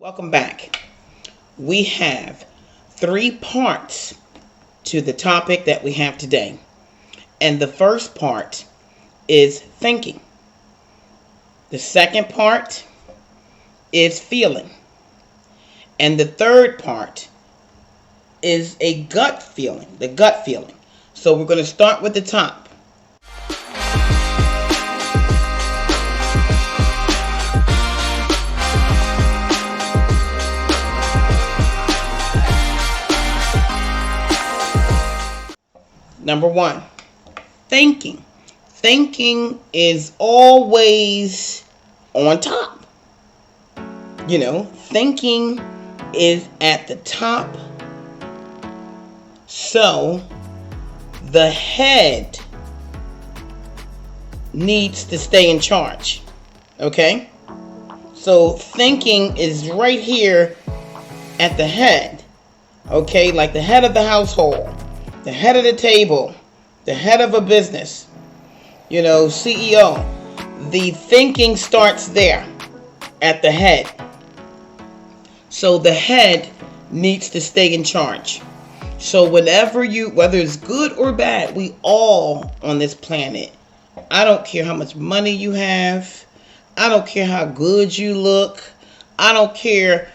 Welcome back. We have three parts to the topic that we have today. And the first part is thinking. The second part is feeling. And the third part is a gut feeling, the gut feeling. So we're going to start with the top. Number one, thinking. Thinking is always on top. Thinking is at the top. So the head needs to stay in charge. Okay? So thinking is right here at the head. Okay? Like the head of the household, the head of the table, the head of a business, CEO. The thinking starts there at the head. So the head needs to stay in charge. So whether it's good or bad, we all on this planet, I don't care how much money you have, I don't care how good you look, I don't care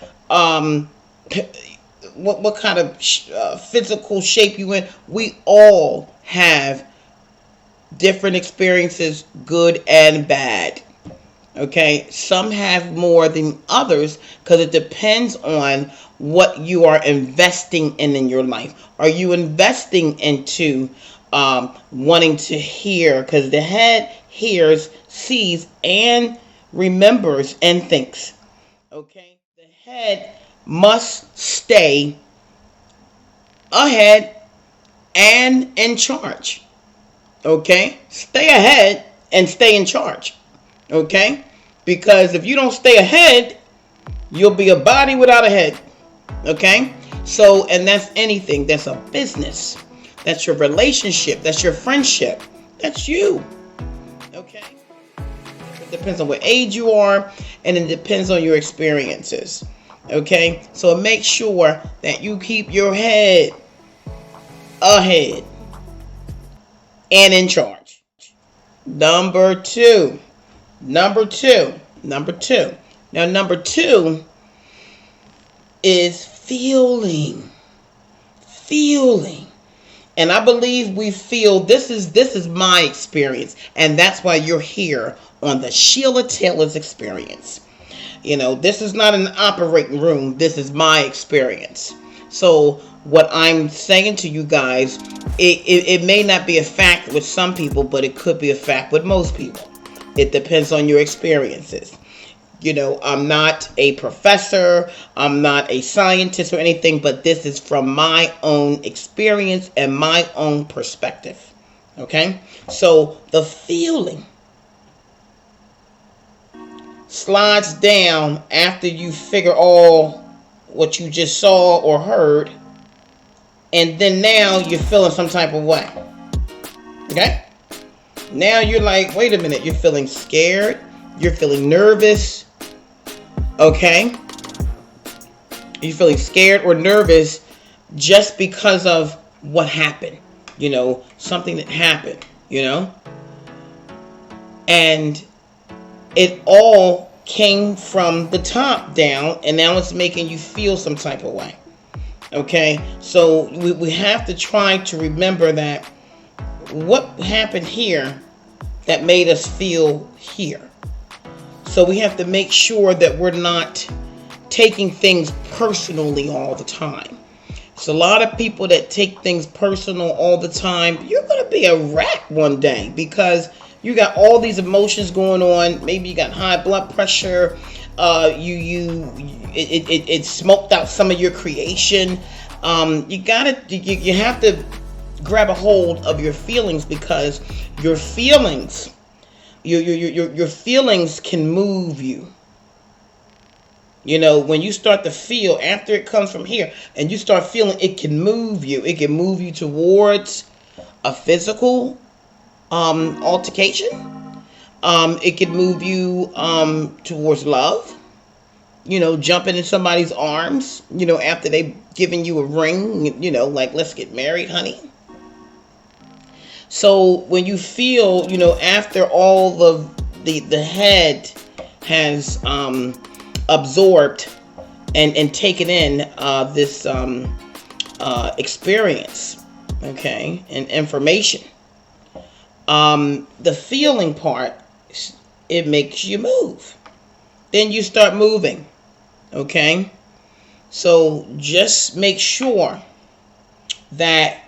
what kind of physical shape you in. We all have different experiences, good and bad. Okay, some have more than others because it depends on what you are investing in your life. Are you investing into wanting to hear? Because the head hears, sees, and remembers and thinks. Okay, the head must stay ahead and in charge. Okay, stay ahead and stay in charge. Okay, because if you don't stay ahead, you'll be a body without a head. Okay, so, and that's anything. That's a business, that's your relationship, that's your friendship, that's you. Okay, it depends on what age you are, and it depends on your experiences. Okay, so make sure that you keep your head ahead and in charge. Number two. Now, number two is feeling. And I believe we feel, this is my experience, and that's why you're here on the Sheila Taylor's experience. This is not an operating room. This is my experience. So what I'm saying to you guys, it may not be a fact with some people, but it could be a fact with most people. It depends on your experiences. I'm not a professor. I'm not a scientist or anything, but this is from my own experience and my own perspective. Okay? So the feeling slides down after you figure all what you just saw or heard, and then now you're feeling some type of way. Okay? Now you're like, wait a minute, you're feeling scared, you're feeling nervous. Okay? You're feeling scared or nervous just because of what happened. Something that happened, And it all came from the top down, and now it's making you feel some type of way. Okay? So we have to try to remember that what happened here that made us feel here. So we have to make sure that we're not taking things personally all the time. So a lot of people that take things personal all the time, you're going to be a wreck one day because you got all these emotions going on. Maybe you got high blood pressure. It smoked out some of your creation. You have to grab a hold of your feelings, because your feelings, your feelings can move you. When you start to feel, after it comes from here, and you start feeling, it can move you. It can move you towards a physical altercation. It can move you towards love. jumping in somebody's arms, after they've given you a ring, like, let's get married, honey. So when you feel, after all of the head has absorbed and taken in this experience, okay, and information, the feeling part, it makes you move. Then you start moving, okay? So just make sure that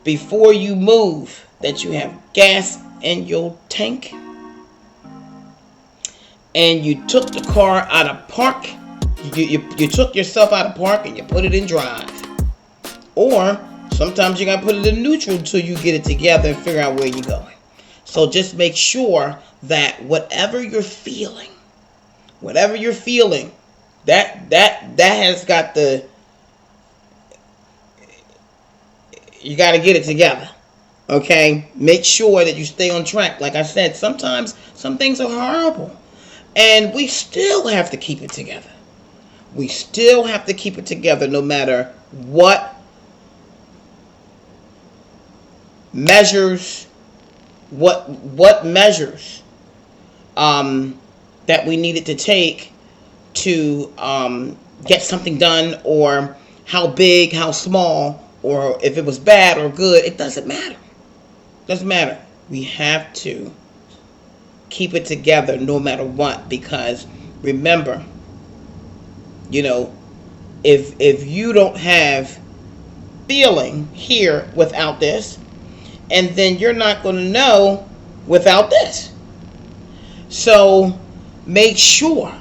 before you move, that you have gas in your tank, and you took the car out of park. You took yourself out of park and you put it in drive. Or sometimes you gotta put it in neutral until you get it together and figure out where you're going. So just make sure that whatever you're feeling, that has got you got to get it together. Okay? Make sure that you stay on track. Like I said, sometimes some things are horrible, and we still have to keep it together. We still have to keep it together no matter what measures, what measures that we needed to take to get something done, or how big, how small, or if it was bad or good. It doesn't matter. Doesn't matter. We have to keep it together no matter what, because remember, if you don't have feeling here without this, and then you're not going to know without this. So make sure,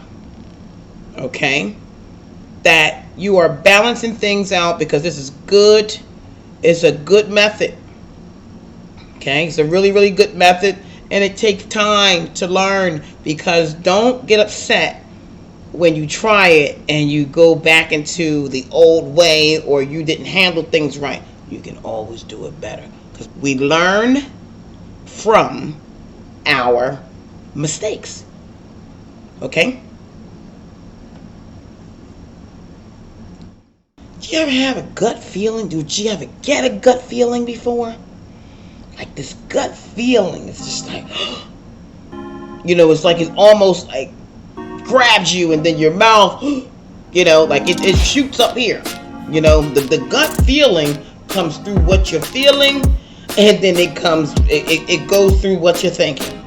okay, that you are balancing things out, because this is good. It's a good method. Okay, it's a really, really good method, and it takes time to learn, because don't get upset when you try it and you go back into the old way, or you didn't handle things right. You can always do it better, because we learn from our mistakes. Okay? Did you ever have a gut feeling? Did you ever get a gut feeling before? Like this gut feeling, it's just like, it's like it's almost like grabs you, and then your mouth, like it shoots up here. The gut feeling comes through what you're feeling, and then it goes through what you're thinking.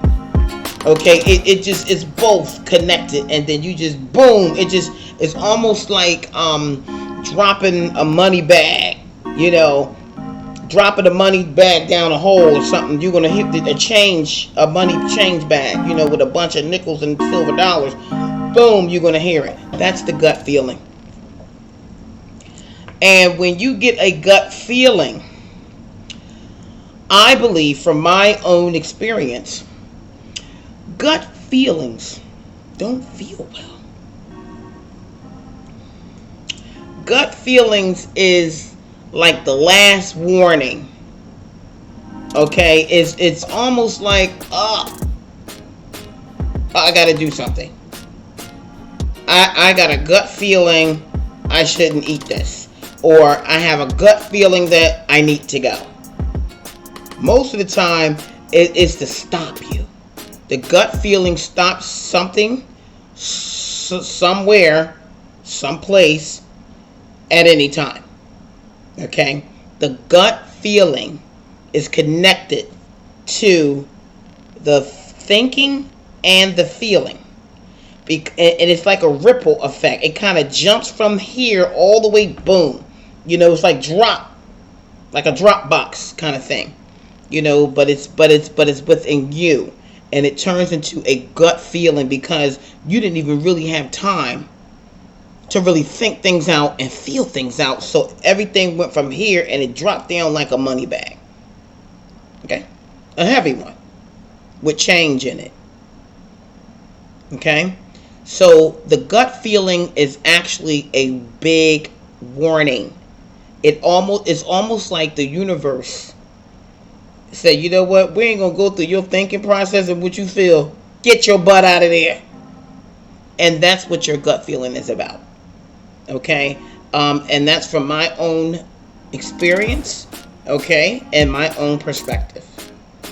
Okay, it's both connected, and then you just boom. It's almost like dropping a money bag. Dropping a money bag down a hole or something. You're gonna hit a money change bag, with a bunch of nickels and silver dollars. Boom, you're gonna hear it. That's the gut feeling. And when you get a gut feeling, I believe from my own experience, gut feelings don't feel well. Gut feelings is like the last warning. Okay, it's almost like, I gotta do something. I got a gut feeling I shouldn't eat this, or I have a gut feeling that I need to go. Most of the time, it's to stop you. The gut feeling stops something, somewhere, someplace, at any time. Okay? The gut feeling is connected to the thinking and the feeling. And it's like a ripple effect. It kind of jumps from here all the way, boom. It's like a drop box kind of thing. But it's within you, and it turns into a gut feeling because you didn't even really have time to really think things out and feel things out. So everything went from here and it dropped down like a money bag. Okay? A heavy one with change in it. Okay? So the gut feeling is actually a big warning. It's almost like the universe said, you know what? We ain't going to go through your thinking process and what you feel. Get your butt out of there. And that's what your gut feeling is about. Okay? And that's from my own experience, okay, and my own perspective.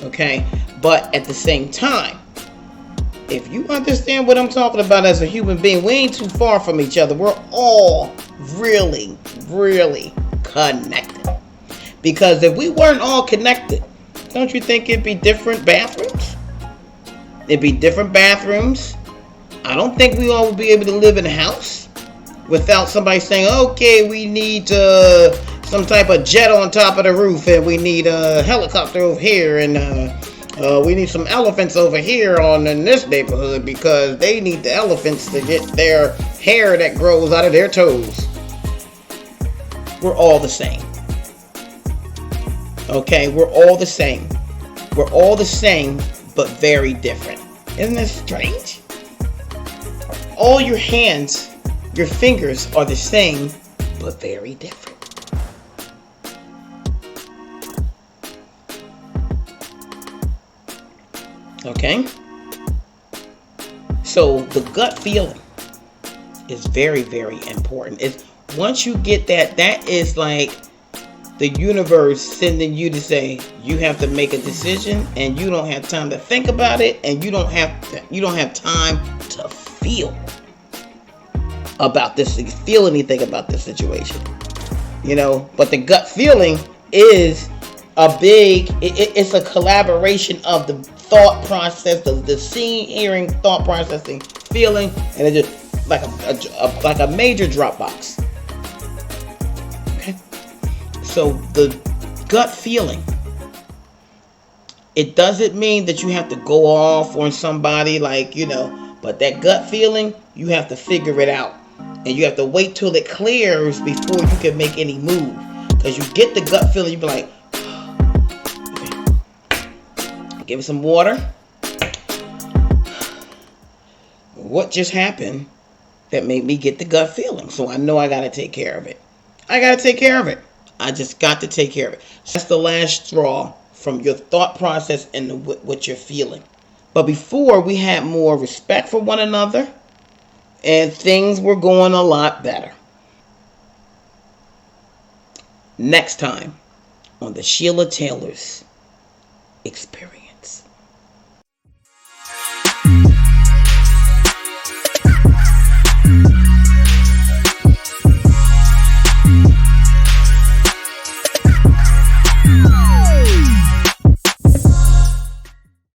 Okay? But at the same time, if you understand what I'm talking about as a human being, we ain't too far from each other. We're all really, really connected. Because if we weren't all connected, don't you think it'd be different bathrooms? It'd be different bathrooms. I don't think we all would be able to live in a house without somebody saying, okay, we need some type of jet on top of the roof, and we need a helicopter over here, and we need some elephants over here in this neighborhood because they need the elephants to get their hair that grows out of their toes. We're all the same. Okay, we're all the same. We're all the same, but very different. Isn't that strange? All your hands, your fingers are the same, but very different. Okay? So the gut feeling is very, very important. It's once you get that, that is like the universe sending you to say you have to make a decision, and you don't have time to think about it, and you don't have time to feel anything about this situation. You know, but the gut feeling is it's a collaboration of the thought process, the seeing, hearing, thought processing, feeling, and it's just like a major Dropbox. Okay, so the gut feeling, it doesn't mean that you have to go off on somebody, like, you know, but that gut feeling, you have to figure it out, and you have to wait till it clears before you can make any move. Because you get the gut feeling, you be like, give it some water. What just happened that made me get the gut feeling? So I know I got to take care of it. I just got to take care of it. That's the last straw from your thought process and what you're feeling. But before, we had more respect for one another, and things were going a lot better. Next time on the Sheila Taylor's Experience.